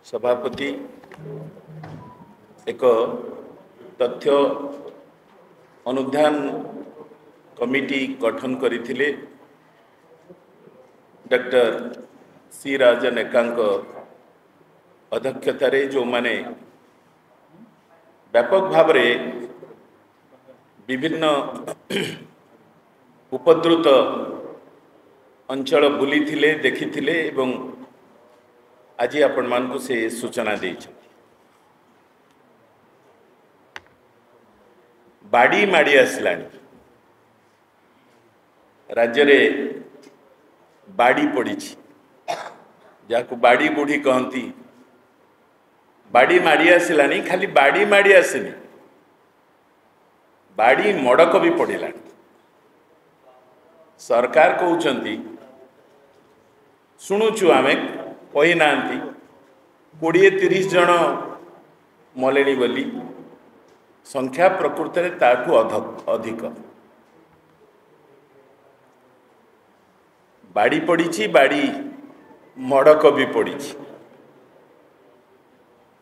सभापति एक तथ्य अनुध्यान कमिटी गठन करथिले। डॉक्टर सी राजन एकांक अध्यक्षतार जो माने व्यापक भाव विभिन्न उपद्रुत अंचल बुली देखी एवं आज आपण मानकु से सूचना दे बाड़ी माड़ी आसला राज्य रे बाड़ी पड़ी जहाँ बाड़ी बुढ़ी कहती बाड़ी माड़ी आसलानी खाली बाड़ी माड़ी आसनी बाड़ी मड़क भी पड़ा। सरकार कहते शुणुचु आम कही ना 20-30 जन मले बोली संख्या प्रकृत में ताठू अधिक बाड़ी पड़ी बाड़ी मड़क भी पड़ी।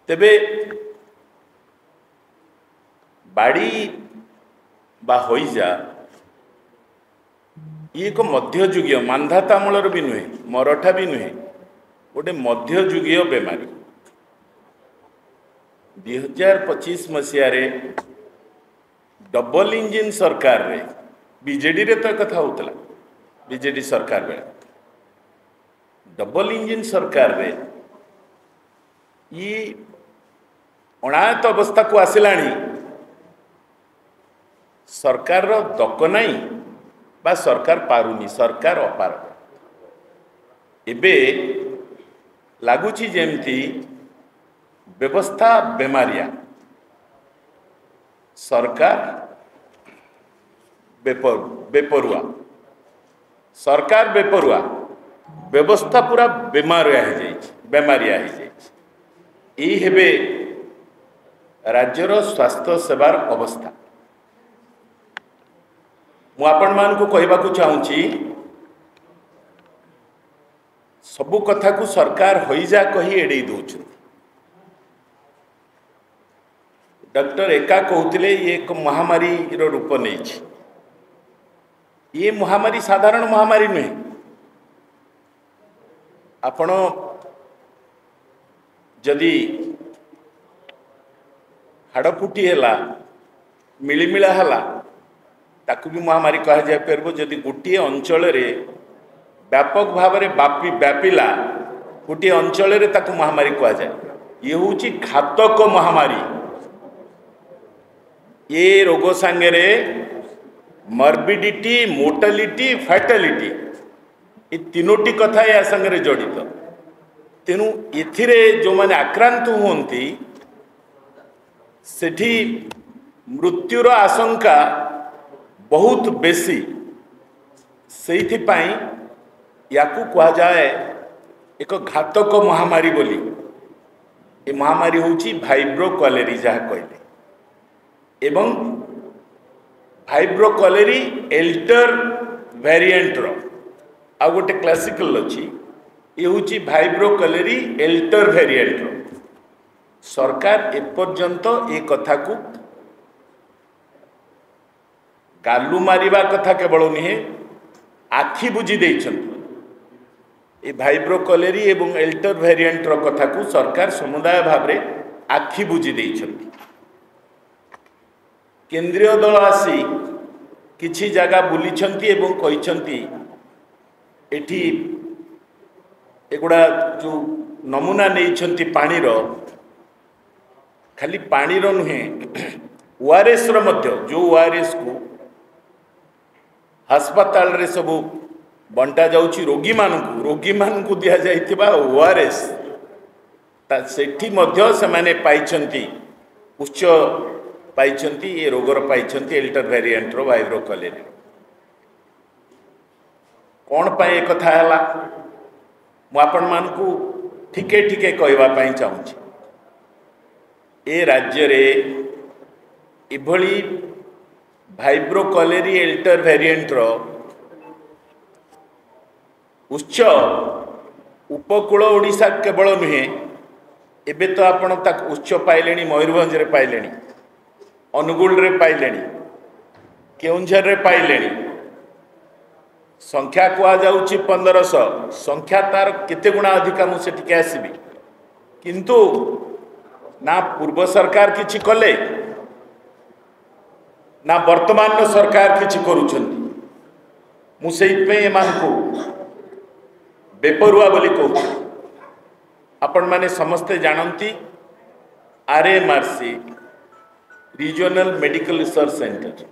तेबे बाड़ी बा होइजा ये एक मध्ययुगीय मानधातामूलर भी नुहे मराठा भी नुहे गोटे मध्ययुगीय बेमारी। 2025 मसीह डबल इंजिन सरकार रे बीजेडी रे तो कथा होतला बीजेडी सरकार बेले डबल इंजिन सरकार रे ये अनायत अवस्था को आसिलानी सरकार रो दक नहीं बा सरकार पारुनी सरकार अपार एबे लगुची जेमती व्यवस्था बेमारिया सरकार बेपरुआ सरकार बेपरुआ व्यवस्था पूरा बेमारिया यही हेबे राज्यर स्वास्थ्य सेवार अवस्था। मु आपण मान को कहबा को चाहूँगी सबु कथा को सरकार होइजा कही एड़े दौरान। डॉक्टर एका कहते ये एक महामारी रो रूप नहीं ये महामारी साधारण महामारी नुहे। आपण जदि हाड़फुटी है मिलिमिला है ताकू भी महामारी कह जाए पार जदि गोटे अंचल व्यापक भाव में व्यापिला गोटे अंचल महामारी कह जाए ये हूँ घातक महामारी। ये रोग सांगे मर्बिडिटी मोर्टालिटी फैटालिटी ये तीनोटी कथा या संगे जड़ित। तेणु एथिरे जो माने आक्रांत होती सेठी मृत्युर आशंका बहुत बेसी से याकू कहा जाए एक घातक महामारी बोली। ये महामारी होची भाइब्रो कॉलेरी जहाँ कहले एवं भाइब्रो कॉलेरी एल्टर वेरिएंट रो आ गोटे क्लासिकल अच्छी ये होची भाइब्रो कॉलेरी एल्टर वेरिएंट रो। सरकार एपर्यंत ए कथा को गालू मारिबा कथा केवल नुहे आखि बुझी देइछन। ए भाइब्रो कॉलेरी एवं एल्टर वेरिएंट रो कथा को सरकार समुदाय भाव रे आखि बुझी देइछन। केंद्रीय दल आसी किछि जगह बुलीछंती एवं कहिछंती एठी एगुड़ा जो नमूना नहीं पानी रो खाली पानी रो नुहे ओआरएस रो मध्य जो ओआरएस को अस्पताल रे सब बंटा जाउची रोगी मानकु दिया जाइथिबा ओआरएस सेठी मध्य से माने पाइछंती उच्च पाइछंती ये रोगर पाइछंती एल्टर वेरिएंट रो भाइब्रो कॉलेरी। कौन पाए कथा हैला मु आपण मानकु ठीके ठीके कहबा पई चाहूची। ए राज्य रे इभली भाइब्रो कॉलेरी एल्टर वेरिएंट रो उच्च उपकूल ओडिशा केवल नुहे एबे तो आपण उच्च पाइले मयूरभंज रे पाइले अनुगुल रे पाइले केउंझर रे पाइले संख्या कह जाउची 1500 संख्या तार केते गुणा अधिका मुझे टिके आसबि किंतु ना पूर्व सरकार किछि कले ना वर्तमान सरकार किछि करूछंती मु सेहि पे एमानकु बेपरुआ बोली कहू आपण माने समस्ते जानती RMRC regional medical research centre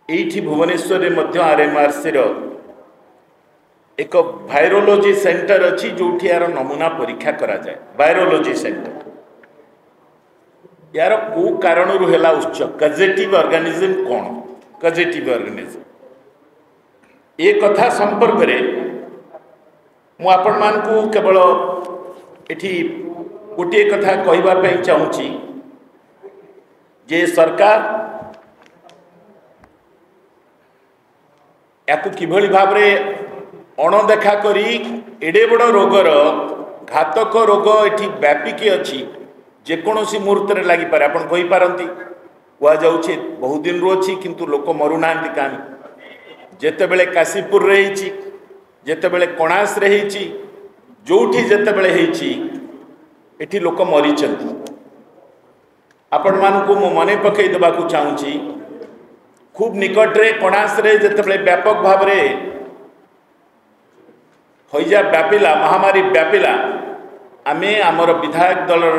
एठी भुवनेश्वर में आरएमआरसी रो एक वायरोलॉजी सेंटर अच्छी जोठी यार नमूना परीक्षा करा जाए वायरोलॉजी सेंटर यार को कारण है उच्च कजेटिव ऑर्गेनिज्म कौन कजेटिव ऑर्गेनिज्म ये कथा संपर्क रे मु आपण मान को केवल एठी गोटे कथा कहवाई चाहूँगी जे सरकार या किभली भाव अणदेखा करी एडे बड़ रोगर घातक रोग एठी व्यापिकी अच्छी जेकोसी मुहूर्त लगी पारे आपन कहि पारंती कह जाउछि बहुत दिन रु अच्छी किंतु लोक मरुना कहानी जेतेबेले काशीपुर रे हिची जेतेबेले कणास रे हिची जोठी जेतेबेले हिची एठी लोक मरीचंती आपण मानकु मो मने पकई देबाकू चाहूँगी खूब निकट रे कणास रे जेतेबेले व्यापक भाव रे हईजा व्यापिला महामारी व्यापिला आमे आमर विधायक दलर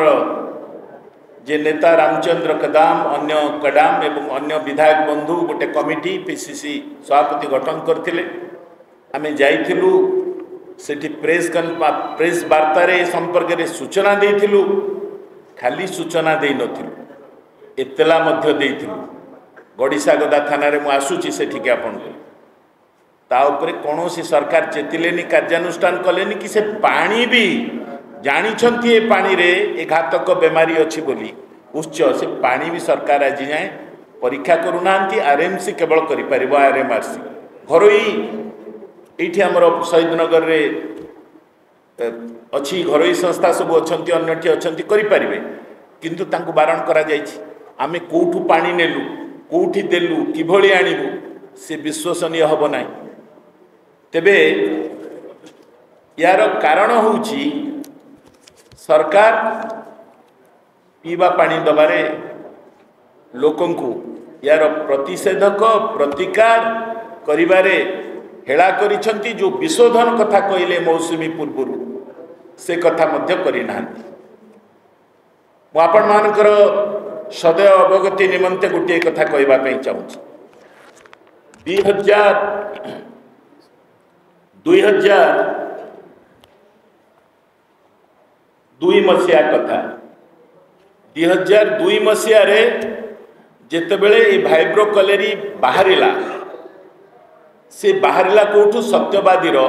जे नेता रामचंद्र कदम अन्य कडाम एवं अन्य विधायक बंधु गोटे कमिटी पीसीसी सभापति गठन करथिले आमे जाइथिलु सेठी प्रेस वार्ता रे संपर्क रे सूचना देइथिलु खाली सूचना देइ नथिलु एतला मध्य देइथिलु गड़ीसागदा थाना रे मु आसुची सेठी के आपन ता उपरे कोनोसी सरकार चेतिलेनी कार्यानुष्ठान कलेनी कि से पानी भी जानिछंती ए पानी रे ए घातक बेमारी अच्छी बोली उच्च से पानी भी सरकार आज जाए परीक्षा करूनांती आरएमसी केवल करि परिबो आरएमआरसी घरोई एठी हमर शहीदनगर रे अच्छी घरोई संस्था सब अच्छी अन्यठी अच्छी करि परिबे किंतु तांको बारण करा जायछि आमे कोठू पानी नेलु कोठी देलु किभली आनिबु से विश्वसनीय हबो नाही तेबे यार कारण होउछि सरकार पीवा पानी दबारे लोकंकु यार प्रतिषेधक प्रतिकार करिबारे हेला करिसंती जो विशोधन कथा कहले मौसुमी पूर्व से कथा मध्य करि नांती मु आपण मानकर सदैव अवगति निमंते गोटे कथा कहबा पई चाहूछि 2002 मसीहा कथा 2002 मसीह रे जेतेबेले ए भाइब्रो कलेरी बाहरिला से बाहरिला कोठू सत्यवादी रो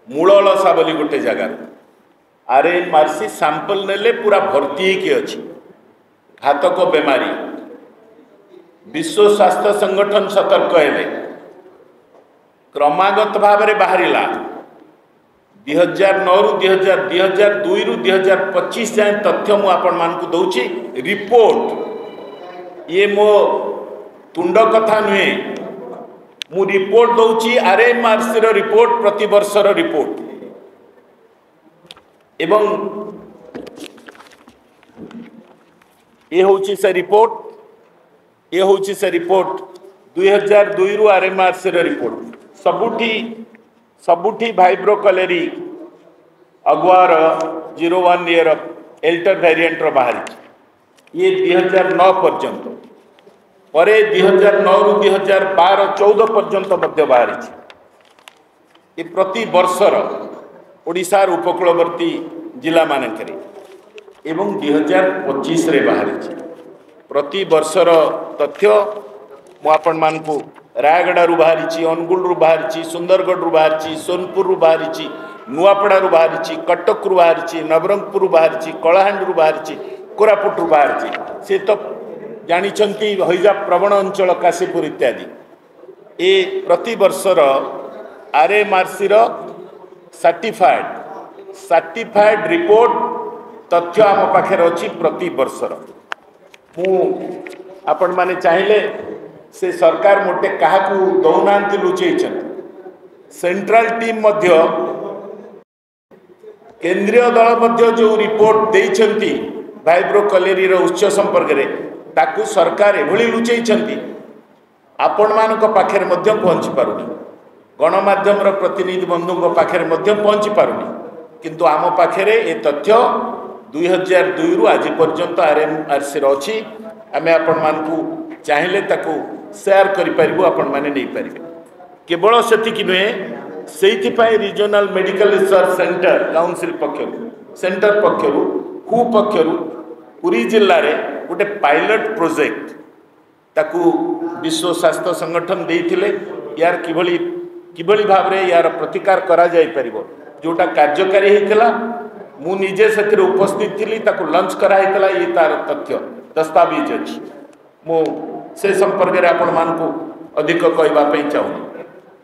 मूललसा बोली गोटे जगार आरएमआरसी सैंपल नेले पूरा भर्ती की अच्छी घातक बेमारी विश्व स्वास्थ्य संगठन सतर्क हेले क्रमागत भाव में बाहरिला 2009 रु 2002 रु 2025 जाए तथ्य मु आपण मानकु दउची रिपोर्ट ये मो तुंड कथा नुहे मु रिपोर्ट दउची आरएमआरसी रो रिपोर्ट प्रति वर्ष रो रिपोर्ट एवं ये होची से रिपोर्ट 2002 रु आरएमआरसी रो रिपोर्ट सबुठी भाइब्रो कलेरी अगुआर 01 ईयर एल्टर वेरिएंट रो बाहरी ये 2009 पर्यंत परे 2009 रु 2012-14 पर्यंत मध्य बाहरी ये प्रति वर्षर ओडिशार उपकूलवर्ती जिला मानकरे एवं 2025 रे बाहरी प्रति वर्षर तथ्य मु आपण मानकु रायगड़ा बाहरी अनुगुल बाहरी सुंदरगढ़ बाहरी सोनपुर बाहरी नुआपड़ा बाहरी कटक बाहरी नवरंगपुर बाहरी कलाहांडी बाहरी कोरापुट बाहरी से तो जानी हईजा प्रवण अंचल काशीपुर इत्यादि ए प्रति वर्षर आरएमआरसी सर्टिफाइड रिपोर्ट तथ्य आम पाखे अच्छी प्रति वर्षर मु आपण माने चाहिले से सरकार मोटे क्या दौना लुचई सेंट्रल टीम मध्य केंद्रीय दल मध्य जो रिपोर्ट देइछंती भाइब्रो कलेरी उच्च संपर्क में ताकू सरकार एभली लुचई आपण मानक पाखे मध्य पहुँची पारुनी गणमाध्यम प्रतिनिधि बंधु पाखे मध्य पहुँची पारुनी किंतु आम पाखे ए तथ्य 2002 रु आज पर्यंत RMRC अच्छी आम आपण मानकू चाहिले ताकू शेयर करि परिबु आपण माने नै परिबे केवल सेतिकी नुहे सेइथिपाई regional medical research centre council पक्षरु सेंटर पक्षरु हु पक्षरु पुरी जिल्ला रे गोटे पायलट प्रोजेक्ट ताकू विश्व स्वास्थ्य संगठन देइथिले यार किभली भाव रे यार प्रतिकार करा जाय परिबो जोटा कार्यकारी हेतला मु निजे सेतिर उपस्थित थिली ताकू लंच करा हेतला ये तार तथ्य दस्तावेज अछि मु से संपर्क रे आपण मानकू अधिक कहबा पई चाहू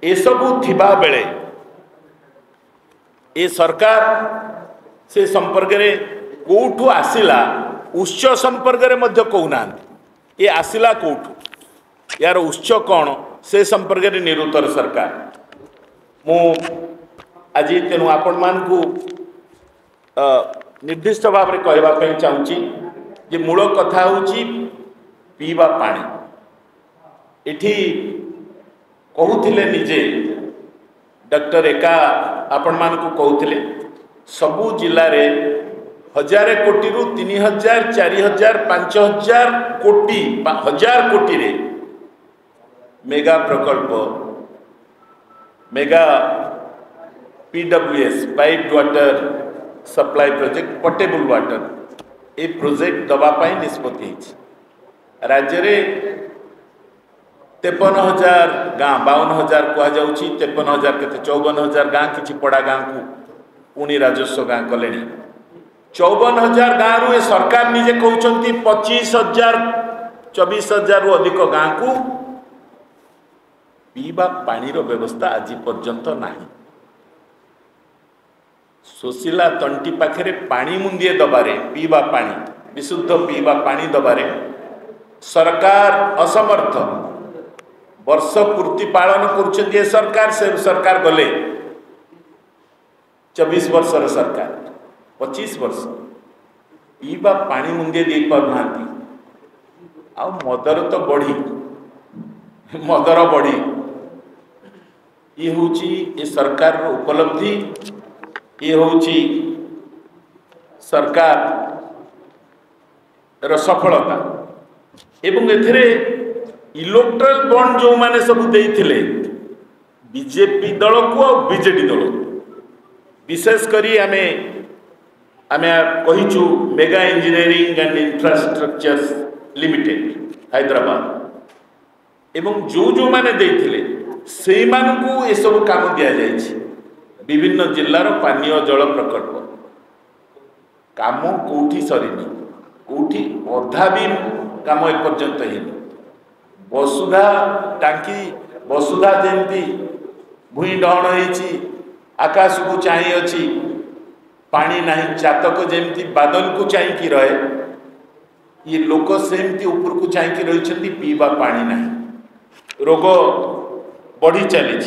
ए सबु थिबा बेले ए सरकार से संपर्क रे कोठू आसिला उच्च संपर्क रे मध्य कहूना ये आसिला कोठू यार उच्च कौन से संपर्क रे निरुत्तर सरकार मु आज तेणु आपण मानकू निर्दिष्ट भाव में कहवाई चाहूँगी मूल कथा हूँ पीवा पानी इठी कहूले निजे डॉक्टर एका आपण मानकू कहूले सबू जिले में 1000 कोटी रु 3000 4000 5000 कोटी 1000 कोटी रे मेगा प्रकल्प mega PWS pipe water supply project portable water ए प्रोजेक्ट दवापाई निष्पत्ति राज्य में 53,000 गाँ 52,000 कहुच्छी 53,000 के 54,000 गाँ किसी पड़ा गाँ को पुणी राजस्व गाँ कले 54,000 गाँ रु सरकार निजे कहते 25,000 24,000 रु अधिक गाँ को पीवा पानी व्यवस्था आज पर्यंत नहीं सोशिला तंटी पाखे पानी मुंदिए दबारे पीवा पानी विशुद्ध पीवा पानी दबारे सरकार असमर्थ वर्ष पूर्ति पालन कर सरकार से सरकार गले 24 वर्षर सरकार 25 वर्ष पीवा पानी मुंदिए दे पारना आ मदर तो बढ़ी मदर बढ़ी ये हूँ ये सरकार उपलब्धि ये हूँ सरकार सफलता एवं एथिरे इलेक्ट्रल बॉन्ड जो माने सब देइथिले बीजेपी दल को और बीजेडी दल विशेष करी आमे कहिचु mega engineering and infrastructure limited Hyderabad एवं जो माने देइथिले से मानकू ए सब काम दिया जायछि विभिन्न जिल्लार पानीय जल प्रकल्प काम कौटी सरीनी कौटी अधा भी काम एपर्यंत है वसुधा टांकी वसुधा जमती भूई डहण होती आकाश को चाही अच्छी पानी नहीं चातक जमती बादल को चाहिए रहे ये लोक सेमती ऊपर को चाहिए रही पीवा पानी नहीं रोग बढ़ी चली